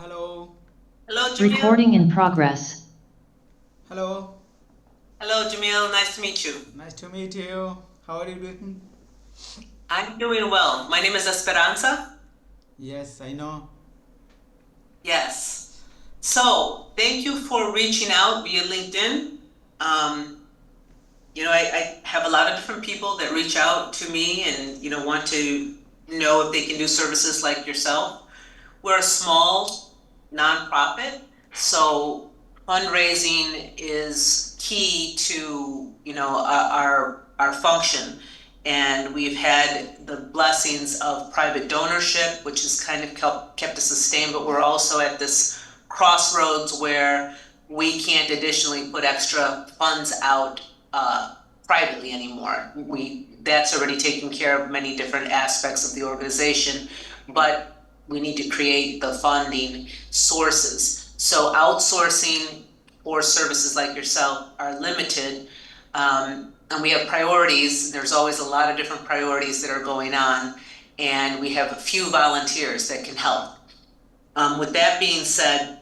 Hello. Hello, Jamil. Recording in progress. Hello. Hello, Jamil. Nice to meet you. Nice to meet you. How are you doing? I'm doing well. My name is Esperanza. Yes, I know. Yes. So, thank you for reaching out via LinkedIn. Um, I have a lot of different people that reach out to me and, want to know if they can do services like yourself. We're a small nonprofit, so fundraising is key to our function. And we've had the blessings of private donorship, which has kind of kept us sustained, but we're also at this crossroads where we can't additionally put extra funds out privately anymore. That's already taken care of many different aspects of the organization, but we need to create the funding sources. So outsourcing for services like yourself are limited, and we have priorities. There's always a lot of different priorities that are going on, and we have a few volunteers that can help. With that being said,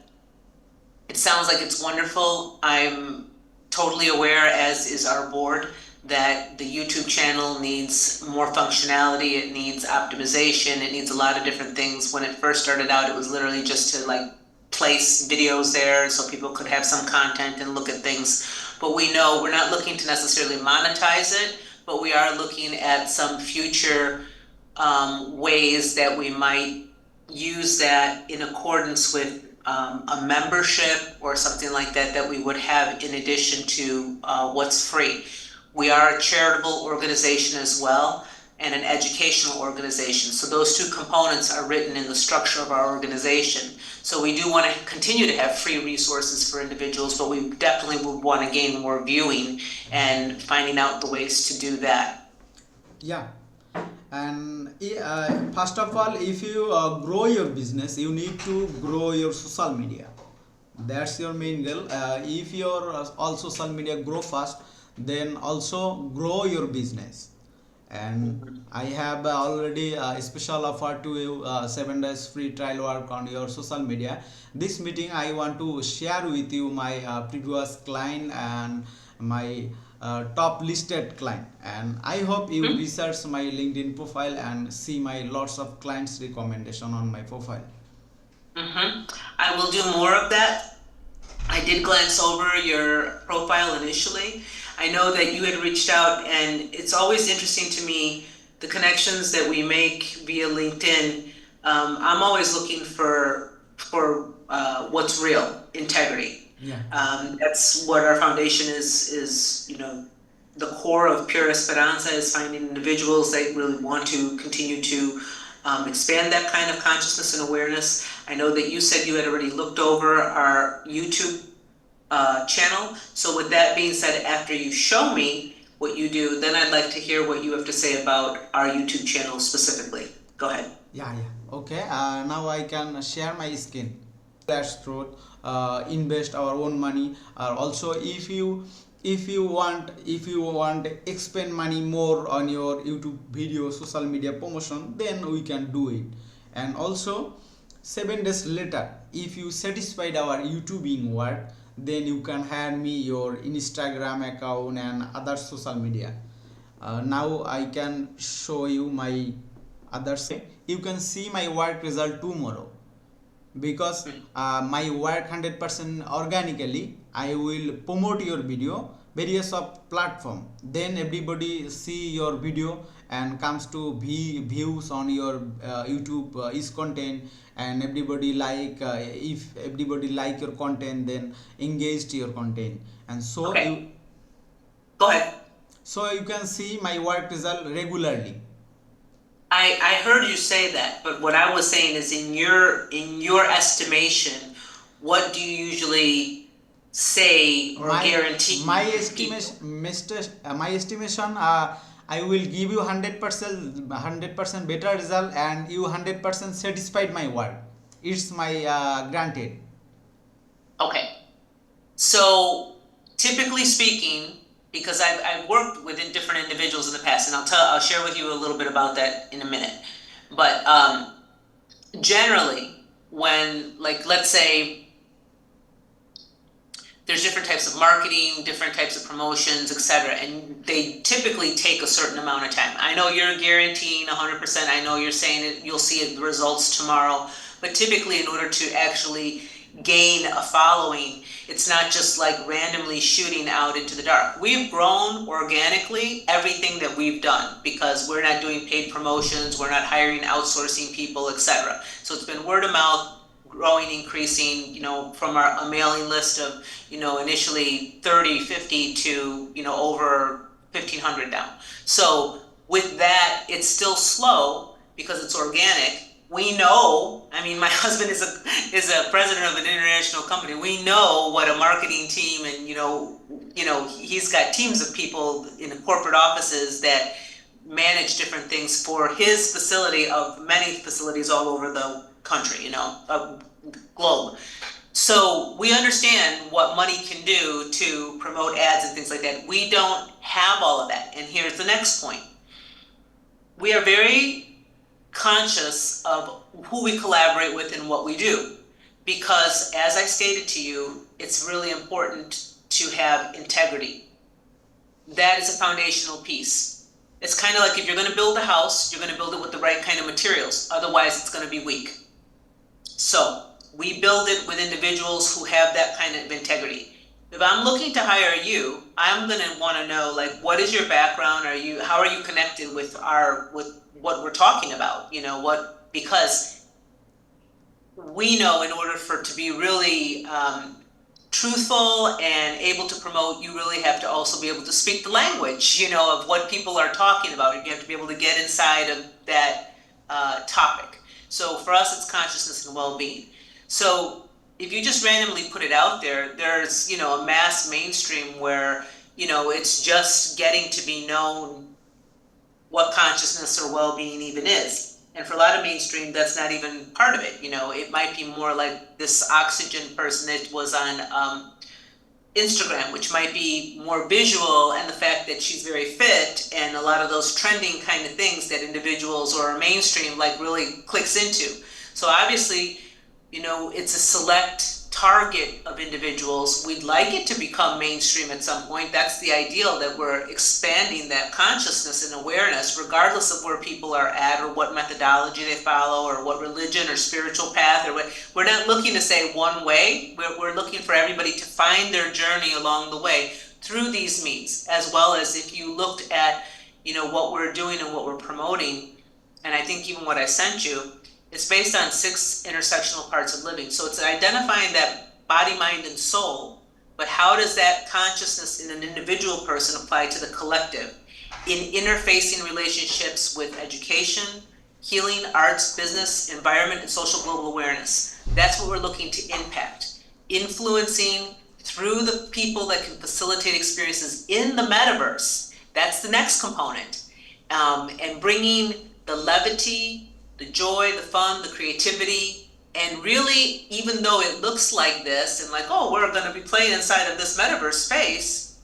it sounds like it's wonderful. I'm totally aware, as is our board, that the YouTube channel needs more functionality, it needs optimization, it needs a lot of different things. When it first started out, it was literally just to place videos there so people could have some content and look at things. But we know we're not looking to necessarily monetize it, but we are looking at some future ways that we might use that in accordance with a membership or something like that that we would have in addition to what's free. We are a charitable organization as well and an educational organization. So those two components are written in the structure of our organization. So we do want to continue to have free resources for individuals, but we definitely would want to gain more viewing and finding out the ways to do that. Yeah. And first of all, if you grow your business, you need to grow your social media. That's your main goal. If your all social media grow fast, then also grow your business. And I have already a special offer to you, 7 days free trial work on your social media. This meeting I want to share with you my previous client and my top listed client, and I hope you research my LinkedIn profile and see my lots of clients recommendation on my profile. I will do more of that. I did glance over your profile initially. I know that you had reached out, and it's always interesting to me the connections that we make via LinkedIn. I'm always looking for what's real, integrity. Yeah. That's what our foundation is the core of Pure Esperanza is finding individuals that really want to continue to expand that kind of consciousness and awareness. I know that you said you had already looked over our YouTube channel. So with that being said, after you show me what you do, then I'd like to hear what you have to say about our YouTube channel specifically. Go ahead. Yeah, yeah. Okay. Now I can share my skin. That's truth. Invest our own money. Also, if you want expend money more on your YouTube video, social media promotion, then we can do it. And also, 7 days later, if you satisfied our YouTubing work, then you can hand me your Instagram account and other social media. Now I can show you my others. You can see my work result tomorrow, because my work 100% organically. I will promote your video various of platform, then everybody see your video and comes to views on your YouTube is content, and everybody if everybody like your content, then engaged your content, and so Okay. Go ahead. so you can see my work result regularly. I heard you say that, but what I was saying is in your estimation, what do you usually say or guarantee? My estimation, I will give you 100% better result, and you 100% satisfied my work. It's my granted. Okay. So typically speaking, because I've worked with different individuals in the past, and I'll share with you a little bit about that in a minute. But generally, when, like, let's say there's different types of marketing, different types of promotions, etc., and they typically take a certain amount of time. I know you're guaranteeing 100%. I know you're saying that you'll see the results tomorrow, but typically, in order to actually gain a following, it's not just like randomly shooting out into the dark. We've grown organically everything that we've done because we're not doing paid promotions, we're not hiring outsourcing people, etc. So it's been word of mouth, growing, increasing, from a mailing list of, initially 30, 50 to, over 1,500 now. So with that, it's still slow because it's organic. We know, I mean, my husband is a president of an international company. We know what a marketing team and, he's got teams of people in the corporate offices that manage different things for his facility of many facilities all over the country, globe. So we understand what money can do to promote ads and things like that. We don't have all of that. And here's the next point. We are very conscious of who we collaborate with and what we do. Because as I stated to you, it's really important to have integrity. That is a foundational piece. It's kind of like if you're going to build a house, you're going to build it with the right kind of materials. Otherwise, it's going to be weak. So we build it with individuals who have that kind of integrity. If I'm looking to hire you, I'm going to want to know, like, what is your background? How are you connected with what we're talking about? Because we know in order for it to be really truthful and able to promote, you really have to also be able to speak the language, of what people are talking about. You have to be able to get inside of that topic. So for us, it's consciousness and well-being. So if you just randomly put it out there, there's, a mass mainstream where, it's just getting to be known what consciousness or well-being even is. And for a lot of mainstream, that's not even part of it. It might be more like this oxygen person that was on Instagram, which might be more visual, and the fact that she's very fit and a lot of those trending kind of things that individuals or mainstream like really clicks into. So obviously, it's a select target of individuals. We'd like it to become mainstream at some point. That's the ideal, that we're expanding that consciousness and awareness regardless of where people are at or what methodology they follow or what religion or spiritual path or what. We're not looking to say one way. We're looking for everybody to find their journey along the way through these means, as well as if you looked at what we're doing and what we're promoting, and I think even what I sent you, it's based on 6 intersectional parts of living. So it's identifying that body, mind, and soul, but how does that consciousness in an individual person apply to the collective? In interfacing relationships with education, healing, arts, business, environment, and social global awareness. That's what we're looking to impact. Influencing through the people that can facilitate experiences in the metaverse. That's the next component. And bringing the levity, the joy, the fun, the creativity, and really, even though it looks like this and like, oh, we're going to be playing inside of this metaverse space,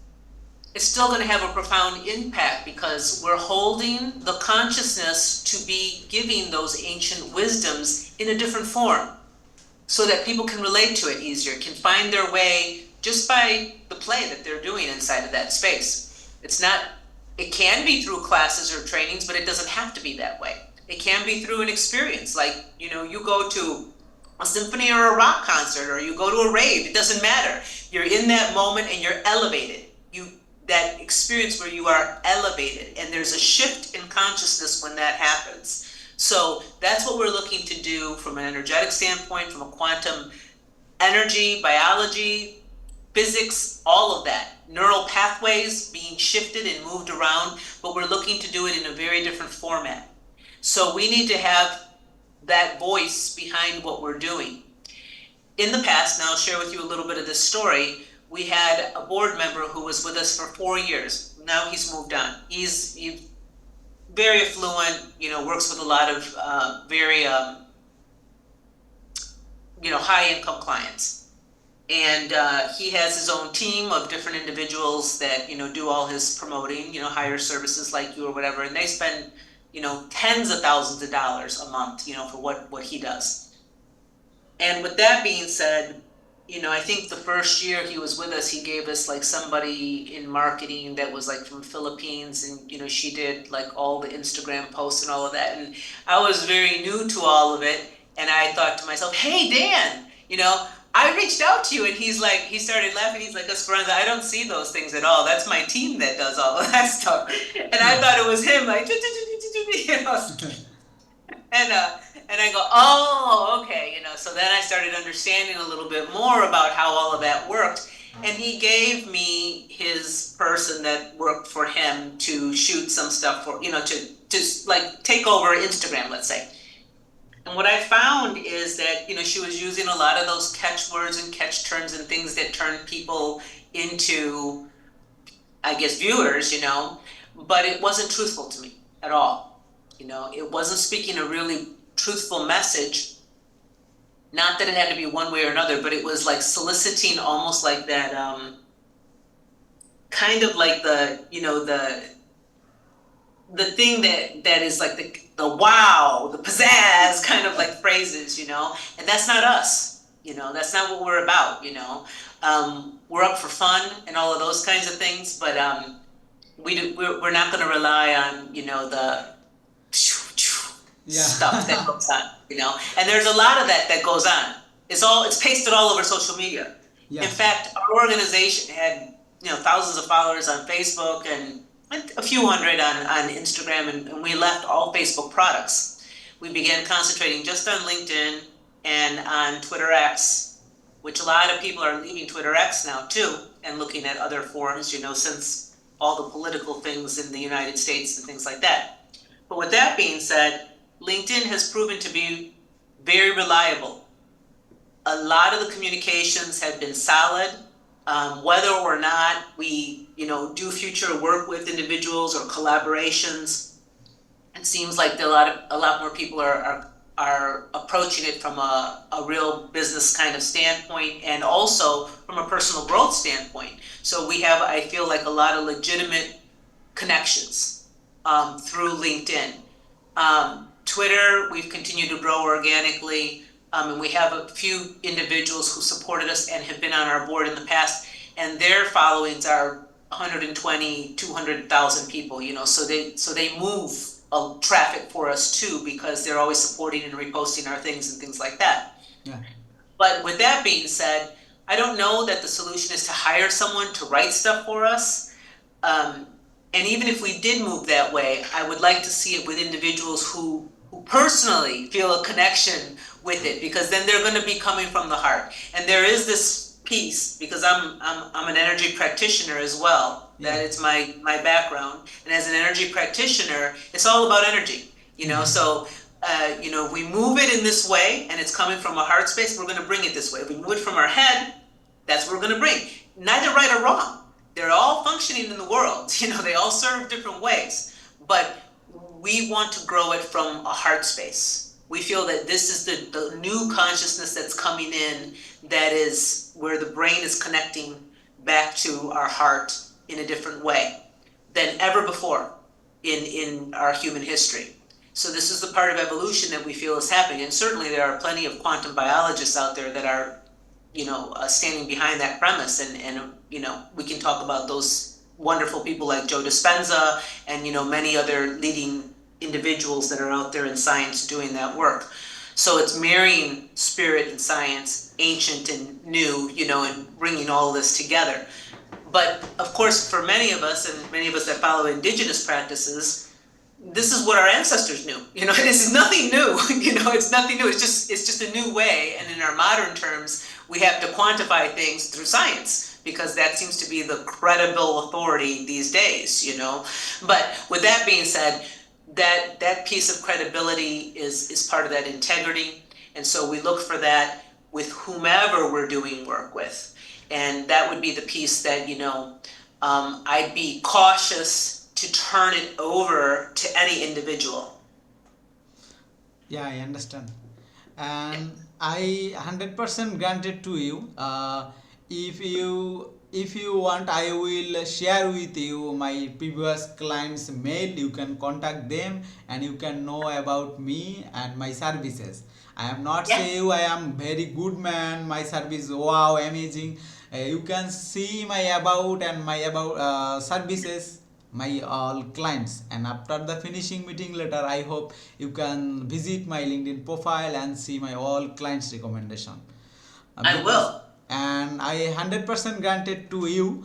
it's still going to have a profound impact because we're holding the consciousness to be giving those ancient wisdoms in a different form so that people can relate to it easier, can find their way just by the play that they're doing inside of that space. It can be through classes or trainings, but it doesn't have to be that way. It can be through an experience, like, you go to a symphony or a rock concert, or you go to a rave, it doesn't matter. You're in that moment and you're elevated. That experience where you are elevated, and there's a shift in consciousness when that happens. So that's what we're looking to do from an energetic standpoint, from a quantum energy, biology, physics, all of that. Neural pathways being shifted and moved around, but we're looking to do it in a very different format. So we need to have that voice behind what we're doing. In the past, and I'll share with you a little bit of this story, we had a board member who was with us for 4 years. Now he's moved on. He's very affluent, works with a lot of very, high income clients. And he has his own team of different individuals that, do all his promoting, hire services like you or whatever, and they spend tens of thousands of dollars a month, for what he does. And with that being said, I think the first year he was with us, he gave us like somebody in marketing that was like from Philippines, and she did like all the Instagram posts and all of that. And I was very new to all of it, and I thought to myself, "Hey Dan, I reached out to you," and he started laughing. He's like, "Esperanza, I don't see those things at all. That's my team that does all of that stuff." And I thought it was him, like, and I go, "Oh, okay," So then I started understanding a little bit more about how all of that worked, and he gave me his person that worked for him to shoot some stuff for, to like take over Instagram, let's say. And what I found is that she was using a lot of those catchwords and catch terms and things that turn people into, I guess, viewers, but it wasn't truthful to me at all. It wasn't speaking a really truthful message. Not that it had to be one way or another, but it was like soliciting almost like that, kind of like the thing that is like the wow, the pizzazz kind of like phrases, and that's not us, that's not what we're about, we're up for fun and all of those kinds of things, but we're not going to rely on, the stuff that goes on, and there's a lot of that goes on. It's pasted all over social media. In fact, our organization had thousands of followers on Facebook and a few hundred on Instagram, and we left all Facebook products. We began concentrating just on LinkedIn and on Twitter X, which a lot of people are leaving Twitter X now too, and looking at other forums, since all the political things in the United States and things like that. But with that being said, LinkedIn has proven to be very reliable. A lot of the communications have been solid. Whether or not we, do future work with individuals or collaborations, it seems like a lot more people are approaching it from a real business kind of standpoint, and also from a personal growth standpoint. So we have, I feel like, a lot of legitimate connections through LinkedIn. Twitter, we've continued to grow organically. And we have a few individuals who supported us and have been on our board in the past, and their followings are 120, 200,000 people, so they move traffic for us too, because they're always supporting and reposting our things and things like that. Yeah. But with that being said, I don't know that the solution is to hire someone to write stuff for us. And even if we did move that way, I would like to see it with individuals who personally feel a connection with it, because then they're going to be coming from the heart. And there is this piece, because I'm an energy practitioner as well. Yeah. That it's my background. And as an energy practitioner, it's all about energy. So we move it in this way, and it's coming from a heart space, we're going to bring it this way. If we move it from our head, that's what we're going to bring. Neither right or wrong. They're all functioning in the world. They all serve different ways. But we want to grow it from a heart space. We feel that this is the new consciousness that's coming in, that is where the brain is connecting back to our heart in a different way than ever before in our human history. So this is the part of evolution that we feel is happening. And certainly there are plenty of quantum biologists out there that are standing behind that premise, and we can talk about those wonderful people like Joe Dispenza and many other leading individuals that are out there in science doing that work. So it's marrying spirit and science, ancient and new, and bringing all this together. But of course, for many of us, and many of us that follow indigenous practices, this is what our ancestors knew. This is nothing new. It's nothing new. It's just a new way. And in our modern terms, we have to quantify things through science, because that seems to be the credible authority these days. But with that being said, that piece of credibility is part of that integrity, and so we look for that with whomever we're doing work with, and that would be the piece that I'd be cautious to turn it over to any individual. Yeah, I understand. And I 100% granted to you. If you want, I will share with you my previous clients' mail. You can contact them and you can know about me and my services. I am not Yeah. say you I am very good man, my service wow amazing. You can see my about and my about services, my all clients, and after the finishing meeting letter I hope you can visit my LinkedIn profile and see my all clients recommendation. I Because will. and I 100% granted to you,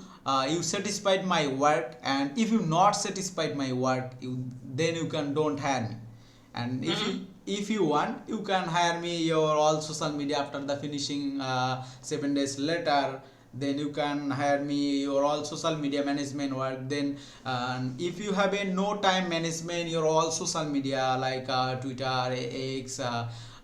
you satisfied my work, and if you not satisfied my work, you then you can don't hire me. And Mm-hmm. if you want, you can hire me your all social media after the finishing 7 days later. Then you can hire me your all social media management work. Then if you have a no time management your all social media like Twitter, X,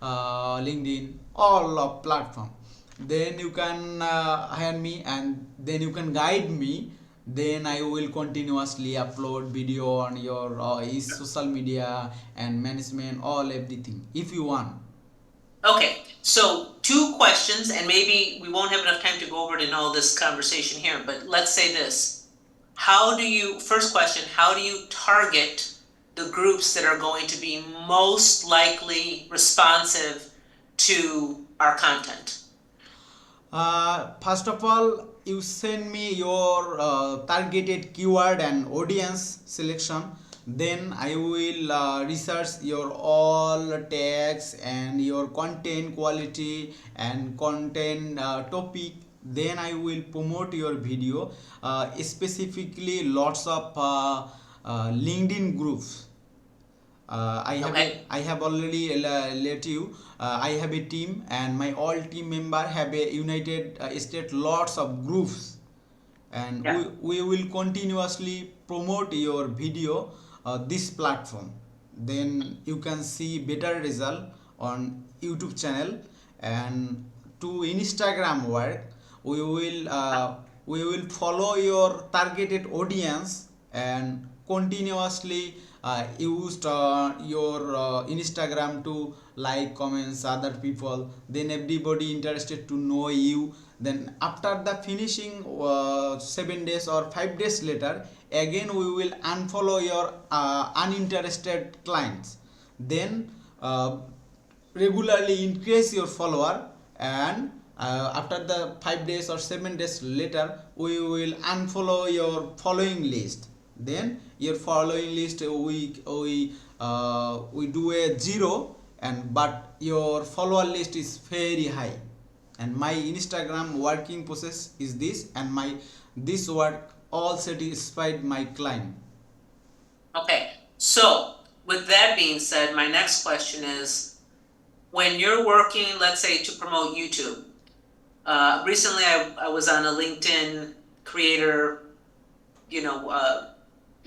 LinkedIn, all of platform, then you can hire me and then you can guide me. Then I will continuously upload video on your social media and management all everything if you want. Okay, so 2 questions, and maybe we won't have enough time to go over it in all this conversation here, but let's say this. First question, how do you target the groups that are going to be most likely responsive to our content? First of all, you send me your targeted keyword and audience selection. Then I will research your all tags and your content quality and content topic. Then I will promote your video, specifically lots of LinkedIn groups. Okay, I have already let you. I have a team, and my all team member have a United State lots of groups, and yeah, we will continuously promote your video this platform. Then you can see better result on YouTube channel. And to Instagram work, we will follow your targeted audience and continuously used your Instagram to like comments other people, then everybody interested to know you. Then after the finishing 7 days or 5 days later, again we will unfollow your uninterested clients. Then regularly increase your follower, and after the 5 days or 7 days later we will unfollow your following list. Then your following list we do a zero, and but your follower list is very high. And my Instagram working process is this, and my this work all satisfied my client. okay. So, with that being said, my next question is, when you're working, let's say, to promote YouTube, recently I was on a LinkedIn creator,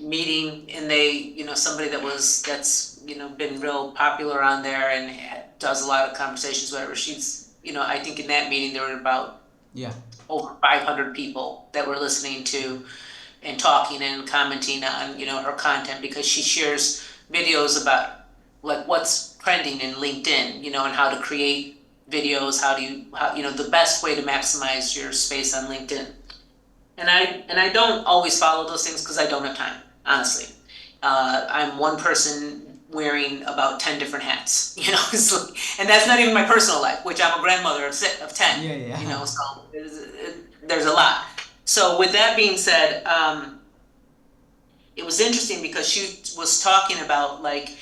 meeting, and somebody that's been real popular on there and does a lot of conversations, whatever. I think in that meeting there were about Yeah. over 500 people that were listening to and talking and commenting on her content, because she shares videos about like what's trending in LinkedIn, and how to create videos, the best way to maximize your space on LinkedIn. And I don't always follow those things because I don't have time, honestly. I'm one person wearing about 10 different hats, and that's not even my personal life, which I'm a grandmother of 10, Yeah. so there's a lot. So with that being said, it was interesting because she was talking about like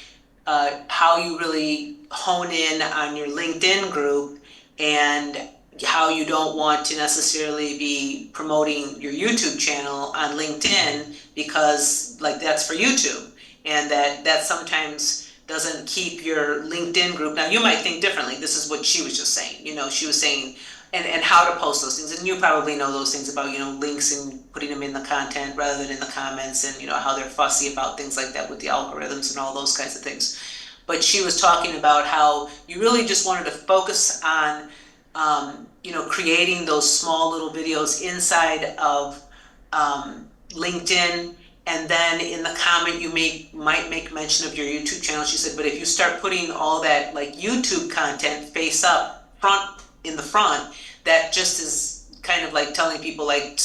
how you really hone in on your LinkedIn group, and how you don't want to necessarily be promoting your YouTube channel on LinkedIn, because like that's for YouTube, and that sometimes doesn't keep your LinkedIn group. Now you might think differently. This is what she was just saying. She was saying, and how to post those things. And you probably know those things about, links and putting them in the content rather than in the comments, and how they're fussy about things like that with the algorithms and all those kinds of things. But she was talking about how you really just wanted to focus on, creating those small little videos inside of LinkedIn, and then in the comment you might make mention of your YouTube channel. She said, but if you start putting all that like YouTube content face up in the front, that just is kind of like telling people like,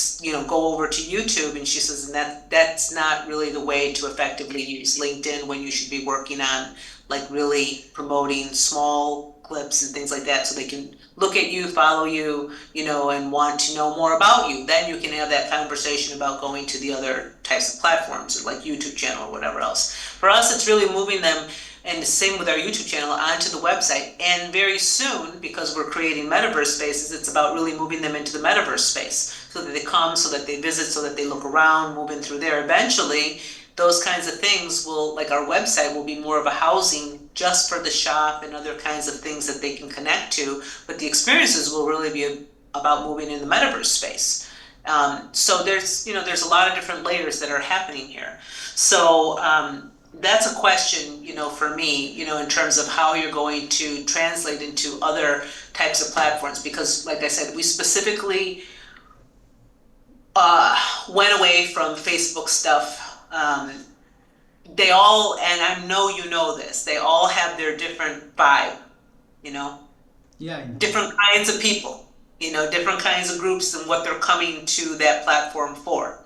go over to YouTube. And she says, and that's not really the way to effectively use LinkedIn, when you should be working on like really promoting small clips and things like that, so they can look at you, follow you, and want to know more about you. Then you can have that conversation about going to the other types of platforms, like YouTube channel or whatever else. For us, it's really moving them, and the same with our YouTube channel, onto the website. And very soon, because we're creating metaverse spaces, it's about really moving them into the metaverse space, so that they come, so that they visit, so that they look around, moving through there. Eventually, those kinds of things will, like our website, will be more of a housing just for the shop and other kinds of things that they can connect to. But the experiences will really be about moving in the metaverse space. So there's a lot of different layers that are happening here. So that's a question, for me, in terms of how you're going to translate into other types of platforms. Because, like I said, we specifically went away from Facebook stuff. They all, and I know you know this, they all have their different vibe, Yeah, I know. different kinds of people, different kinds of groups and what they're coming to that platform for.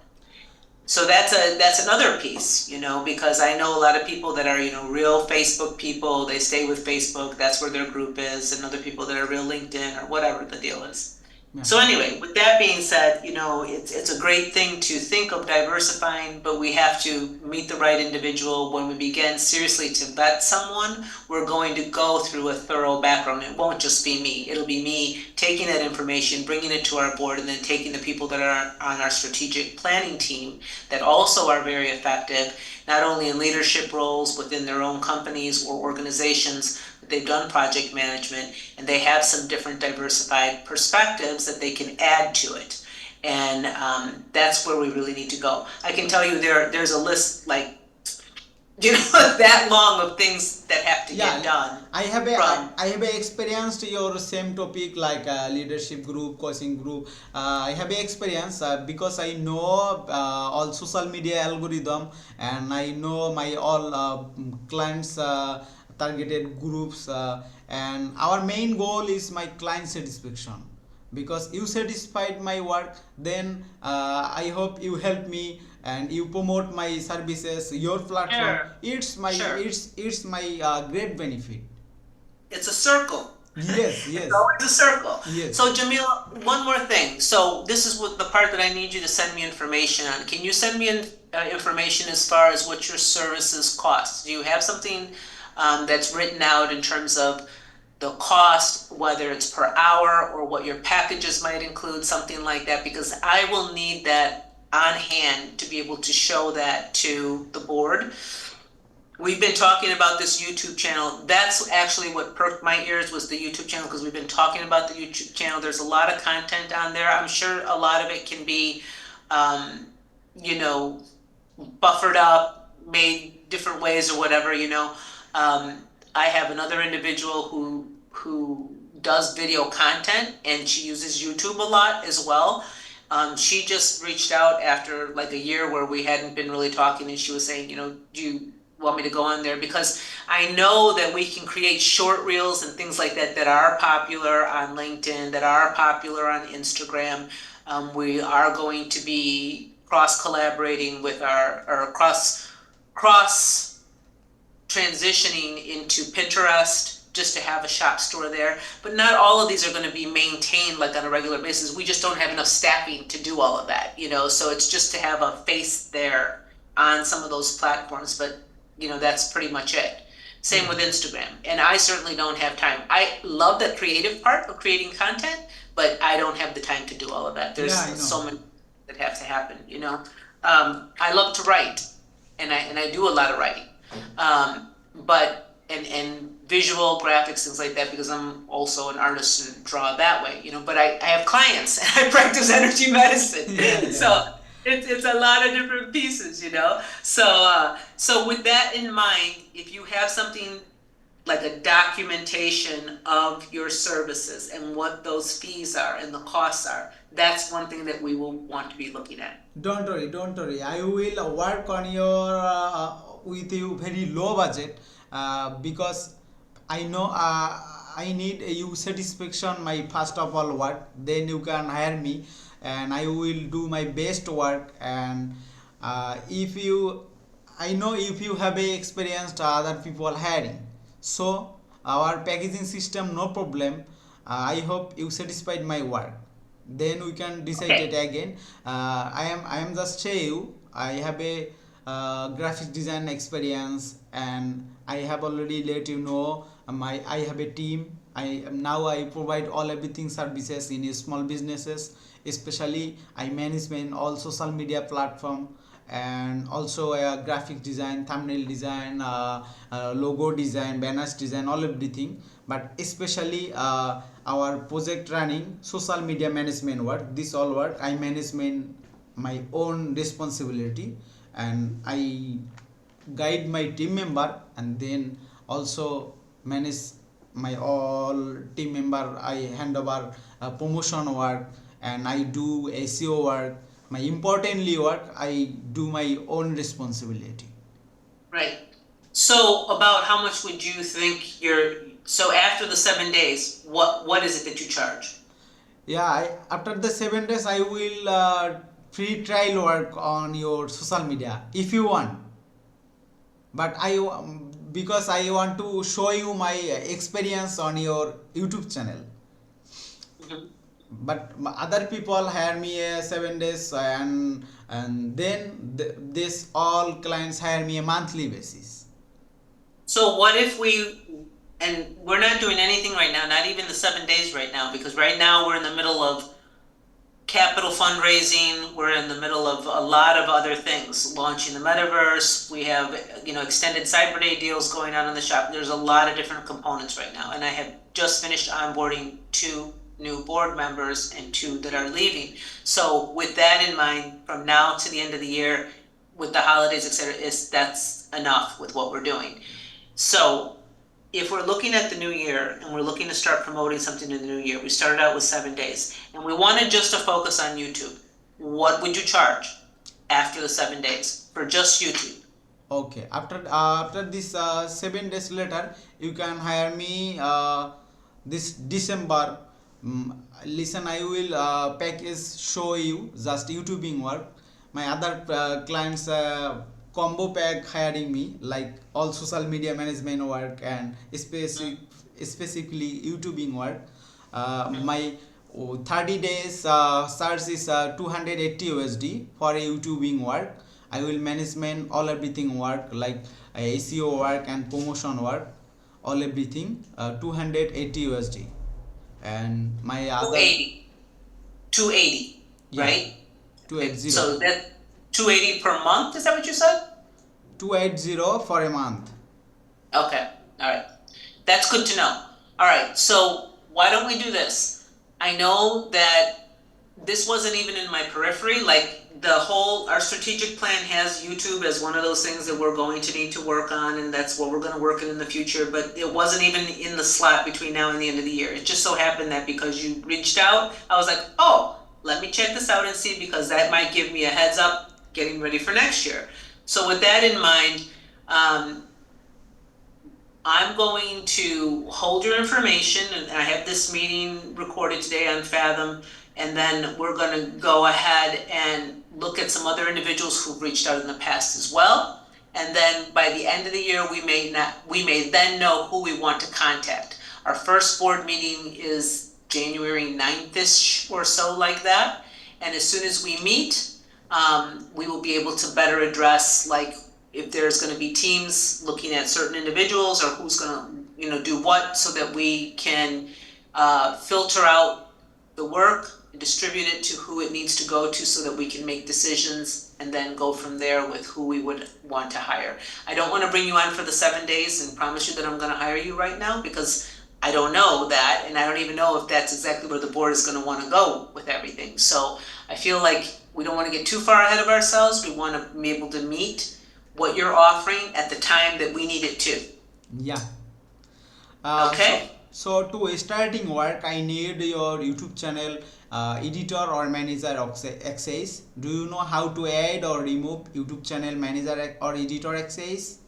So that's another piece, because I know a lot of people that are, real Facebook people, they stay with Facebook, that's where their group is, and other people that are real LinkedIn or whatever the deal is. Yeah. So anyway, with that being said, it's a great thing to think of diversifying, but we have to meet the right individual. When we begin seriously to vet someone, we're going to go through a thorough background. It won't just be me. It'll be me taking that information, bringing it to our board, and then taking the people that are on our strategic planning team that also are very effective, not only in leadership roles within their own companies or organizations, they've done project management, and they have some different diversified perspectives that they can add to it. And that's where we really need to go. I can tell you there's a list like, that long of things that have to get done. I have experienced your same topic, like leadership group, coaching group. I have experience because I know all social media algorithm, and I know my all clients targeted groups, and our main goal is my client satisfaction. Because you satisfied my work, then I hope you help me and you promote my services, your platform. Sure. It's my Sure. it's my great benefit. It's a circle. Yes, yes. It's always a circle. Yes. So Jamil, one more thing. So this is what the part that I need you to send me information on. Can you send me information as far as what your services cost? Do you have something that's written out in terms of the cost, whether it's per hour or what your packages might include, something like that? Because I will need that on hand to be able to show that to the board. We've been talking about this YouTube channel. That's actually what perked my ears, was the YouTube channel, because we've been talking about the YouTube channel. There's a lot of content on there. I'm sure a lot of it can be, buffered up, made different ways or whatever, I have another individual who does video content, and she uses YouTube a lot as well. She just reached out after like a year where we hadn't been really talking, and she was saying, do you want me to go on there? Because I know that we can create short reels and things like that that are popular on LinkedIn, that are popular on Instagram. We are going to be cross-collaborating with our cross transitioning into Pinterest, just to have a shop store there. But not all of these are going to be maintained like on a regular basis. We just don't have enough staffing to do all of that, so it's just to have a face there on some of those platforms. But that's pretty much it. Same with Instagram. And I certainly don't have time. I love the creative part of creating content, but I don't have the time to do all of that. There's so many that have to happen, I love to write, and I do a lot of writing. But visual graphics, things like that, because I'm also an artist and draw that way, but I have clients and I practice energy medicine. So it's a lot of different pieces, So with that in mind, if you have something like a documentation of your services and what those fees are and the costs are, that's one thing that we will want to be looking at. Don't worry. I will work on your with you very low budget, because I know I need you satisfaction my first of all work, then you can hire me, and I will do my best work. And if you have a experienced other people hiring, so our packaging system no problem. I hope you satisfied my work, then we can decide it Okay. again. I am just say you I have a graphic design experience, and I have already let you know my I have a team. I provide all everything services in a small businesses, especially I manage all social media platform, and also graphic design, thumbnail design, logo design, banners design, all everything. But especially our project running social media management work, this all work I management my own responsibility, and I guide my team member, and then also manage my all team member. I hand over promotion work, and I do SEO work. My importantly work I do my own responsibility. Right. So about how much would you think so after the 7 days, what is it that you charge? Yeah, after the 7 days I will free trial work on your social media if you want. But because I want to show you my experience on your YouTube channel. Mhm. But other people hire me 7 days, and then this all clients hire me a monthly basis. So what if and we're not doing anything right now, not even the 7 days right now, because right now we're in the middle of capital fundraising. We're in the middle of a lot of other things, launching the metaverse. We have, extended Cyber Day deals going on in the shop. There's a lot of different components right now. And I have just finished onboarding 2 new board members and 2 that are leaving. So with that in mind, from now to the end of the year, with the holidays, et cetera, that's enough with what we're doing. So if we're looking at the new year and we're looking to start promoting something in the new year, we started out with 7 days, and we wanted just to focus on YouTube, what would you charge after the 7 days for just YouTube? Okay, after this 7 days later, you can hire me this December. Listen, I will package show you just YouTubing work. My other clients combo pack hiring me like all social media management work and specifically YouTubing work. My 30 days charge is 280 USD for a YouTubing work. I will management all everything work like SEO work and promotion work, all everything 280 USD. And my other 280, 280, yeah right? Okay, 280 so that 280 per month, is that what you said? 280 for a month. Okay, all right. That's good to know. All right, so why don't we do this? I know that this wasn't even in my periphery. Like our strategic plan has YouTube as one of those things that we're going to need to work on, and that's what we're going to work in the future. But it wasn't even in the slot between now and the end of the year. It just so happened that because you reached out, I was like, oh, let me check this out and see, because that might give me a heads up getting ready for next year. So with that in mind, I'm going to hold your information, and I have this meeting recorded today on Fathom, and then we're going to go ahead and look at some other individuals who've reached out in the past as well. And then by the end of the year, we may then know who we want to contact. Our first board meeting is January 9th-ish or so, like that. And as soon as we meet, we will be able to better address, like, if there's going to be teams looking at certain individuals, or who's going to do what, so that we can filter out the work and distribute it to who it needs to go to, so that we can make decisions and then go from there with who we would want to hire. I don't want to bring you on for the 7 days and promise you that I'm going to hire you right now, because I don't know that, and I don't even know if that's exactly where the board is going to want to go with everything. So I feel like we don't want to get too far ahead of ourselves. We want to be able to meet what you're offering at the time that we need it to. Yeah. Okay? So to starting work, I need your YouTube channel editor or manager access. Do you know how to add or remove YouTube channel manager or editor access?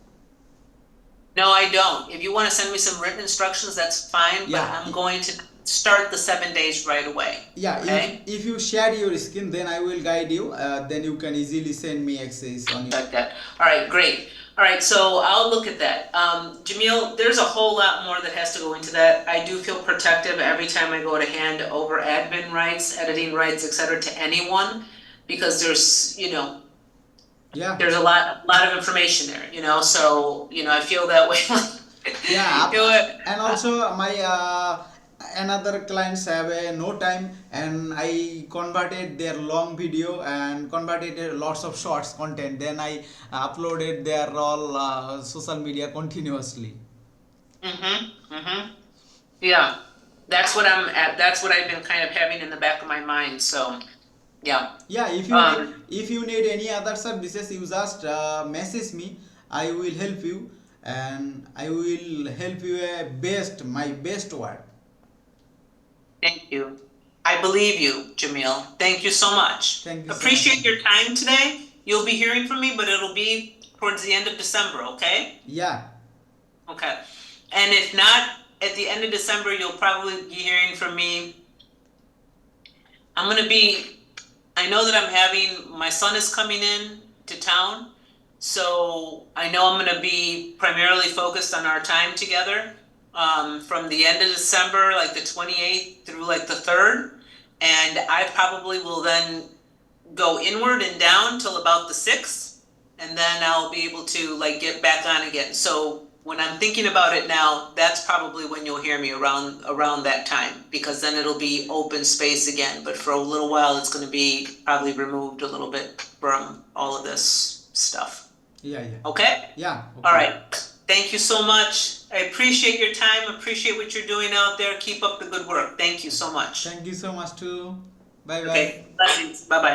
No, I don't. If you want to send me some written instructions, that's fine, but Yeah. I'm going to start the 7 days right away. Yeah, Okay. if you share your screen, then I will guide you. Then you can easily send me access on your. Like that. All right, great. All right, so I'll look at that. Jamil, there's a whole lot more that has to go into that. I do feel protective every time I go to hand over admin rights, editing rights, etc. to anyone, because there's, you know, Yeah. there's a lot of information there, you know, so, you know, I feel that way. Yeah, You know what? and also my another clients have no time, and I converted their long video and converted lots of shorts content. Then I uploaded their all social media continuously. Yeah, that's what I'm at. That's what I've been kind of having in the back of my mind. So, yeah. Yeah, if you need any other services, you just message me. I will help you, and I will help you my best work. Thank you. I believe you, Jamil. Thank you so much. Thank you so Appreciate much. your time today. You'll be hearing from me, but it'll be towards the end of December, okay? Yeah. Okay. And if not, at the end of December, you'll probably be hearing from me. I know that I'm having, my son is coming in to town, so I know I'm going to be primarily focused on our time together from the end of December, like the 28th through like the 3rd. And I probably will then go inward and down till about the 6th, and then I'll be able to like get back on again. So when I'm thinking about it now, that's probably when you'll hear me around that time, because then it'll be open space again. But for a little while, it's going to be probably removed a little bit from all of this stuff. Yeah. Okay? Yeah. Okay. All right. Thank you so much. I appreciate your time. Appreciate what you're doing out there. Keep up the good work. Thank you so much. Thank you so much too. Bye bye. Okay. Blessings. Bye-bye.